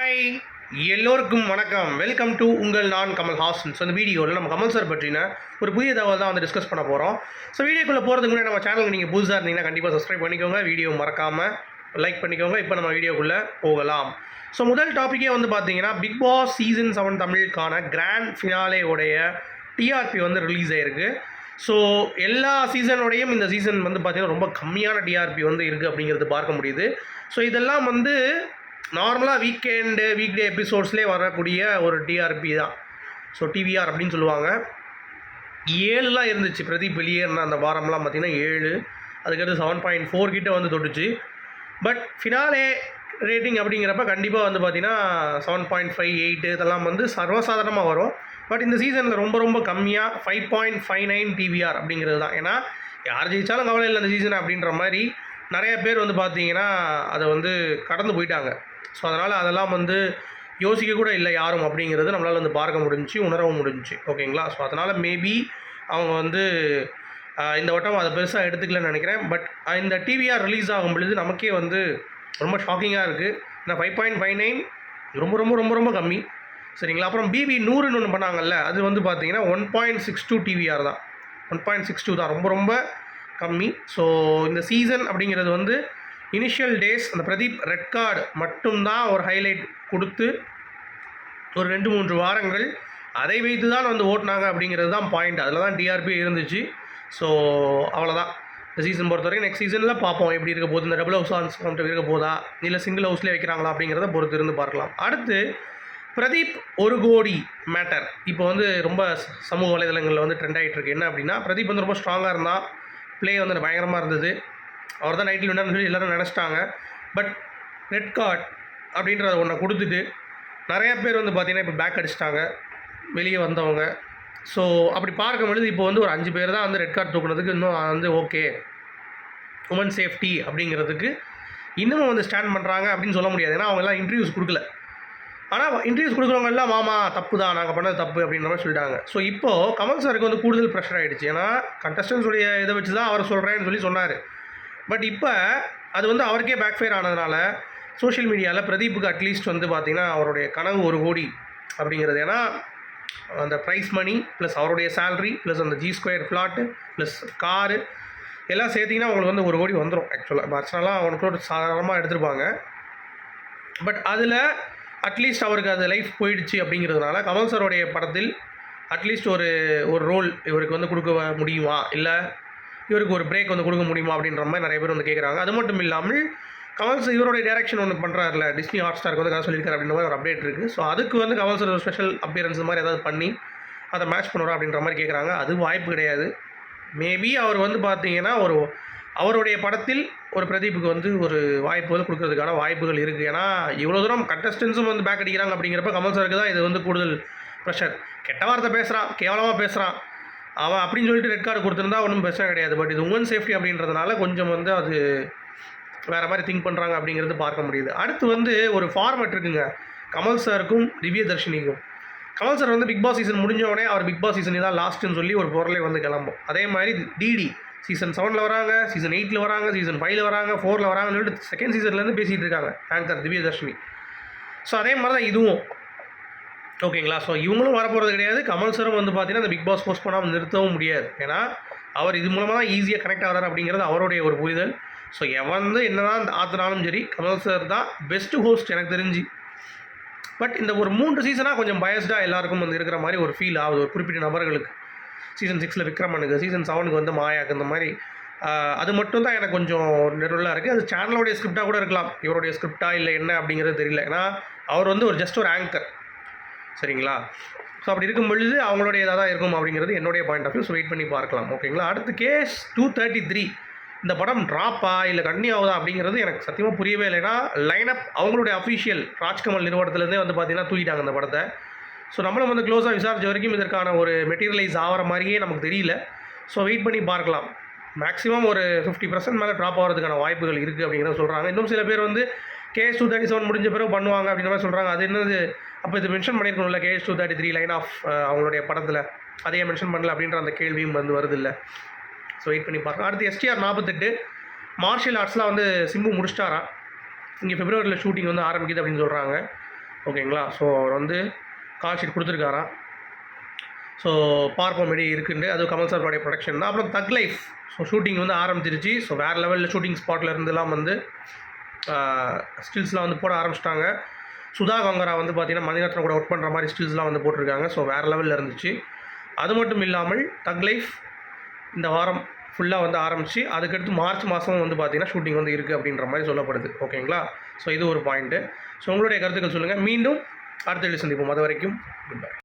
Hi, எல்லோருக்கும் வணக்கம். Welcome to உங்கள் நான் கமல் ஹாசன். ஸோ இந்த வீடியோவில் நம்ம கமல் சார் பற்றின ஒரு புதிய தகவல் தான் வந்து டிஸ்கஸ் பண்ண போகிறோம். ஸோ வீடியோக்குள்ளே போகிறதுக்கு முன்னாடி நம்ம சேனலுக்கு நீங்கள் புதுசாக இருந்தீங்கன்னா கண்டிப்பாக சப்ஸ்கிரைப் பண்ணிக்கோங்க, வீடியோ மறக்காமல் லைக் பண்ணிக்கோங்க. இப்போ நம்ம வீடியோக்குள்ளே போகலாம். ஸோ முதல் டாப்பிக்கே வந்து பார்த்தீங்கன்னா பிக் பாஸ் சீசன் 7 தமிழுக்கான கிராண்ட் ஃபினாலே உடைய டிஆர்பி வந்து ரிலீஸ் ஆகிருக்கு. ஸோ எல்லா சீசனோடையும் இந்த சீசன் வந்து பார்த்திங்கன்னா ரொம்ப கம்மியான டிஆர்பி வந்து இருக்குது அப்படிங்கிறது பார்க்க முடியுது. ஸோ இதெல்லாம் வந்து நார்மலாக வீக்டே எபிசோட்ஸ்லேயே வரக்கூடிய ஒரு டிஆர்பி தான். ஸோ டிவிஆர் அப்படின்னு சொல்லுவாங்க. 7லாம் இருந்துச்சு பிரதீப் வெளியேறின அந்த வாரம்லாம் பார்த்திங்கன்னா 7, அதுக்கடுத்து 7.4 கிட்ட வந்து தொட்டுச்சு. பட் ஃபினாலே ரேட்டிங் அப்படிங்கிறப்ப கண்டிப்பாக வந்து பார்த்திங்கன்னா 7.5, 8 இதெல்லாம் வந்து சர்வசாதாரணமாக வரும். பட் இந்த சீசனில் ரொம்ப ரொம்ப கம்மியாக 5.59 டிவிஆர் அப்படிங்கிறது தான். ஏன்னா யார் ஜெயித்தாலும் கவலை இல்லை இந்த சீசன் அப்படின்ற மாதிரி நிறைய பேர் வந்து பார்த்திங்கன்னா அதை வந்து கடந்து போயிட்டாங்க. ஸோ அதனால் அதெல்லாம் வந்து யோசிக்க கூட இல்லை யாரும் அப்படிங்கிறது நம்மளால் வந்து பார்க்க முடிஞ்சிச்சு, உணரவும் முடிஞ்சிச்சு. ஓகேங்களா? ஸோ அதனால் மேபி அவங்க வந்து இந்த வட்டம் அதை பெருசாக எடுத்துக்கலன்னு நினைக்கிறேன். பட் இந்த டிவிஆர் ரிலீஸ் ஆகும் பொழுது நமக்கே வந்து ரொம்ப ஷாக்கிங்காக இருக்குது. ஏன்னா 5.59 ரொம்ப ரொம்ப ரொம்ப ரொம்ப கம்மி. சரிங்களா? அப்புறம் பிபி 100ன்னு ஒன்று பண்ணாங்கல்ல, அது வந்து பார்த்தீங்கன்னா 1.62 டிவிஆர் தான். 1.62 தான், ரொம்ப ரொம்ப கம்மி. ஸோ இந்த சீசன் அப்படிங்கிறது வந்து இனிஷியல் டேஸ் அந்த பிரதீப் ரெட் கார்டு மட்டும்தான் ஒரு ஹைலைட் கொடுத்து ஒரு 2-3 வாரங்கள் அதை வைத்து தான் வந்து ஓட்டினாங்க அப்படிங்கிறது தான் பாயிண்ட். அதில் தான் டிஆர்பி இருந்துச்சு. ஸோ அவ்வளோதான் இந்த சீசன் பொறுத்த வரைக்கும். நெக்ஸ்ட் சீசனில் பார்ப்போம் எப்படி இருக்க போகுது, இந்த டபுள் ஹவுஸ் கான்செப்ட் இருக்க போதா இல்லை சிங்கிள் ஹவுஸ்லேயே வைக்கிறாங்களா அப்படிங்கிறத பொறுத்து இருந்து பார்க்கலாம். அடுத்து பிரதீப் 1 கோடி மேட்டர் இப்போ வந்து ரொம்ப சமூக வலைதளங்களில் வந்து ட்ரெண்ட் ஆகிட்டு இருக்கு. என்ன அப்படின்னா, பிரதீப் வந்து ரொம்ப ஸ்ட்ராங்காக இருந்தால், ப்ளே வந்து பயங்கரமாக இருந்தது, அவர் தான் நைட்டில் வின்னர்னு சொல்லி எல்லோரும் நினச்சிட்டாங்க. பட் ரெட் கார்டு அப்படின்றத ஒன்றை கொடுத்துட்டு நிறையா பேர் வந்து பார்த்திங்கன்னா இப்போ பேக் அடிச்சிட்டாங்க வெளியே வந்தவங்க. ஸோ அப்படி பார்க்கும் பொழுது இப்போ வந்து ஒரு 5 பேர் தான் வந்து ரெட் கார்டு தூக்குனதுக்கு இன்னும் வந்து ஓகே உமன் சேஃப்டி அப்படிங்கிறதுக்கு இன்னமும் வந்து ஸ்டாண்ட் பண்ணுறாங்க அப்படின்னு சொல்ல முடியாது. ஏன்னா அவங்கெல்லாம் இன்டர்வியூஸ் கொடுக்கல. ஆனால் இன்டர்வியூஸ் கொடுக்குறவங்க எல்லாம் மாமா தப்பு தான், நாங்கள் பண்ணது தப்பு அப்படின்ற மாதிரி சொல்லிட்டாங்க. ஸோ இப்போது கமல் சாருக்கு வந்து கூடுதல் ப்ரெஷர் ஆகிடுச்சு. ஏன்னா கண்டஸ்டன்ஸுடைய இதை வச்சு தான் அவர் சொல்கிறேன்னு சொல்லி சொன்னார். பட் இப்போ அது வந்து அவருக்கே பேக்ஃபயர் ஆனதுனால சோஷியல் மீடியாவில் பிரதீப்புக்கு அட்லீஸ்ட் வந்து பார்த்திங்கன்னா அவருடைய கனவு 1 கோடி அப்படிங்கிறது. ஏன்னா அந்த ப்ரைஸ் மணி ப்ளஸ் அவருடைய சேலரி ப்ளஸ் அந்த G2 ஃப்ளாட்டு ப்ளஸ் காரு எல்லாம் சேர்த்திங்கன்னா அவங்களுக்கு வந்து 1 கோடி வந்துடும். ஆக்சுவலாக பர்சனலாக அவனுக்கு சாதாரணமாக எடுத்துருப்பாங்க. பட் அதில் அட்லீஸ்ட் அவருக்கு அது லைஃப் போயிடுச்சு அப்படிங்கிறதுனால கமல் சாரோடைய படத்தில் அட்லீஸ்ட் ஒரு ரோல் இவருக்கு வந்து கொடுக்க முடியுமா, இல்லை இவருக்கு ஒரு பிரேக் வந்து கொடுக்க முடியுமா அப்படின்ற மாதிரி நிறைய பேர் வந்து கேட்குறாங்க. அது மட்டும் இல்லாமல் கமல் சார் இவருடைய டேரக்ஷன் ஒன்று பண்ணுறாருல, டிஸ்னி ஹாட்ஸ்டாருக்கு வந்து கதை சொல்லியிருக்காரு அப்படின்ற மாதிரி ஒரு அப்டேட் இருக்குது. ஸோ அதுக்கு வந்து கமல் சார் ஒரு ஸ்பெஷல் அப்பியரன்ஸ் மாதிரி ஏதாவது பண்ணி அதை மேட்ச் பண்ணுறோம் அப்படின்ற மாதிரி கேட்குறாங்க. அது வாய்ப்பு கிடையாது. மேபி அவர் வந்து பார்த்தீங்கன்னா அவருடைய படத்தில் ஒரு பிரதீப்புக்கு வந்து ஒரு வாய்ப்பு வந்து கொடுக்கறதுக்கான வாய்ப்புகள் இருக்குது. ஏன்னா இவ்வளோ தூரம் கண்டஸ்டன்ஸும் வந்து பேக் அடிக்கிறாங்க அப்படிங்கிறப்ப கமல் சாருக்கு தான் இது வந்து கூடுதல் ப்ரெஷர். கெட்ட வார்த்தை பேசுகிறான், கேவலமாக பேசுகிறான் அவன் அப்படின்னு சொல்லிட்டு ரெட் கார்டு கொடுத்துருந்தா ஒன்றும் பிரச்சனை கிடையாது. பட் இது உமன் சேஃப்டி அப்படின்றதுனால கொஞ்சம் வந்து அது வேறு மாதிரி திங்க் பண்ணுறாங்க அப்படிங்கிறது பார்க்க முடியுது. அடுத்து வந்து ஒரு ஃபார்மேட் இருக்குங்க கமல் சாருக்கும் திவ்ய தர்ஷினிக்கும். கமல் சார் வந்து பிக் பாஸ் சீசன் முடிஞ்சவொடனே அவர் பிக் பாஸ் சீசன் தான் லாஸ்ட்டுன்னு சொல்லி ஒரு பொருளை வந்து கிளம்பும். அதே மாதிரி டிடி சீசன் 7ல் வராங்க, சீசன் 8ல் வராங்க, சீசன் 5ல் வராங்க, 4ல் வராங்கன்னு சொல்லிட்டு செகண்ட் சீசன்லேருந்து பேசிகிட்டு இருக்காங்க ஆங்கர் திவ்ய தர்ஷினி. ஸோ அதே மாதிரி தான் இதுவும். ஓகேங்களா? ஸோ இவங்களும் வரப்போகிறது கிடையாது. கமல் சாரும் வந்து பார்த்திங்கன்னா இந்த பிக் பாஸ் போஸ்ட் பண்ணாமல் நிறுத்தவும் முடியாது. ஏன்னா அவர் இது மூலமாக தான் ஈஸியாக கனெக்ட் ஆகிறார் அப்படிங்கிறது அவருடைய ஒரு புரிதல். ஸோ வந்து என்ன தான் ஆத்தினாலும் சரி கமல் சார் தான் பெஸ்ட்டு ஹோஸ்ட் எனக்கு தெரிஞ்சு. பட் இந்த ஒரு 3 சீசனாக கொஞ்சம் பயஸ்டாக எல்லாருக்கும் வந்து இருக்கிற மாதிரி ஒரு ஃபீல் ஆகுது ஒரு குறிப்பிட்ட நபர்களுக்கு. சீசன் 6ல் விக்ரமனுக்கு, சீசன் 7க்கு வந்து மாயாக்கு, இந்த மாதிரி அது மட்டும் தான் எனக்கு கொஞ்சம் நெருளாக இருக்குது. அது சேனலோடைய ஸ்கிரிப்டாக கூட இருக்கலாம், இவருடைய ஸ்கிரிப்டா இல்லை என்ன அப்படிங்கிறது தெரியல. ஏன்னா அவர் வந்து ஜஸ்ட் ஒரு ஆங்கர். சரிங்களா? ஸோ அப்படி இருக்கும் பொழுது அவங்களுடைய இதாக தான் இருக்கும் அப்படிங்கிறது என்னுடைய point of view. So wait பண்ணி பார்க்கலாம். ஓகேங்களா? அடுத்து கேஸ் 233 இந்த படம் ட்ராப்பா இல்லை கன்னியூ ஆகுதா அப்படிங்கிறது எனக்கு சத்தியமாக புரியவே இல்லை. ஏன்னா லைனப் அவங்களுடைய அஃபிஷியல் ராஜ்கமல் நிறுவனத்துலேருந்தே வந்து பார்த்திங்கன்னா தூக்கிட்டாங்க அந்த படத்தை. ஸோ நம்மளும் வந்து க்ளோஸாக விசாரிச்ச வரைக்கும் இதற்கான ஒரு மெட்டீரியலைஸ் ஆகிற மாதிரியே நமக்கு தெரியல. ஸோ வெயிட் பண்ணி பார்க்கலாம். மேக்ஸிமம் ஒரு 50% மேலே ட்ராப் ஆகிறதுக்கான வாய்ப்புகள் இருக்குது அப்படிங்கிறத சொல்கிறாங்க. இன்னும் சில பேர் வந்து கேஸ் 237 முடிஞ்ச பிறகு பண்ணுவாங்க அப்படின்ற மாதிரி சொல்கிறாங்க. அது என்னது, அப்போ இது மென்ஷன் பண்ணியிருக்கணும்ல கேஸ் 233 லைன் ஆஃப் அவங்களுடைய படத்தில், அதையே மென்ஷன் பண்ணல அப்படின்ற அந்த கேள்வியும் வந்து வருது இல்லை. ஸோ வெயிட் பண்ணி பார்க்கலாம். அடுத்து STR 48 மார்ஷியல் ஆர்ட்ஸ்லாம் வந்து சிம்பு முடிச்சிட்டாரா, இங்கே பிப்ரவரியில் ஷூட்டிங் வந்து ஆரம்பிக்குது அப்படின்னு சொல்கிறாங்க. ஓகேங்களா. ஸோ அவர் வந்து கால் ஷீட் கொடுத்துருக்காராம். ஸோ பார்ப்போம் எப்படி இருக்குன்ட்டு. அதுவும் கமல் சார் பாடிய ப்ரொடக்ஷன் தான். அப்புறம் தக் லைஃப் ஸோ ஷூட்டிங் வந்து ஆரம்பிச்சிருச்சு. ஸோ வேறு லெவலில் ஷூட்டிங் ஸ்பாட்டில் இருந்துலாம் வந்து ஸ்டில்ஸ்லாம் வந்து போட ஆரம்பிச்சிட்டாங்க. சுதா கங்கரா வந்து பார்த்திங்கன்னா மணிரத்னம் கூட ஒர்க் பண்ணுற மாதிரி ஸ்டில்ஸ்லாம் வந்து போட்டிருக்காங்க. ஸோ வேறு லெவலில் இருந்துச்சு. அது மட்டும் இல்லாமல் தக் லைஃப் இந்த வாரம் ஃபுல்லாக வந்து ஆரம்பித்து அதுக்கடுத்து மார்ச் மாதம் வந்து பார்த்திங்கன்னா ஷூட்டிங் வந்து இருக்குது அப்படின்ற மாதிரி சொல்லப்படுது. ஓகேங்களா. ஸோ இது ஒரு பாயிண்ட்டு. ஸோ உங்களுடைய கருத்துக்கள் சொல்லுங்கள். மீண்டும் அடுத்த வீடியோவில் சந்திப்போம். அது வரைக்கும் குட் பை.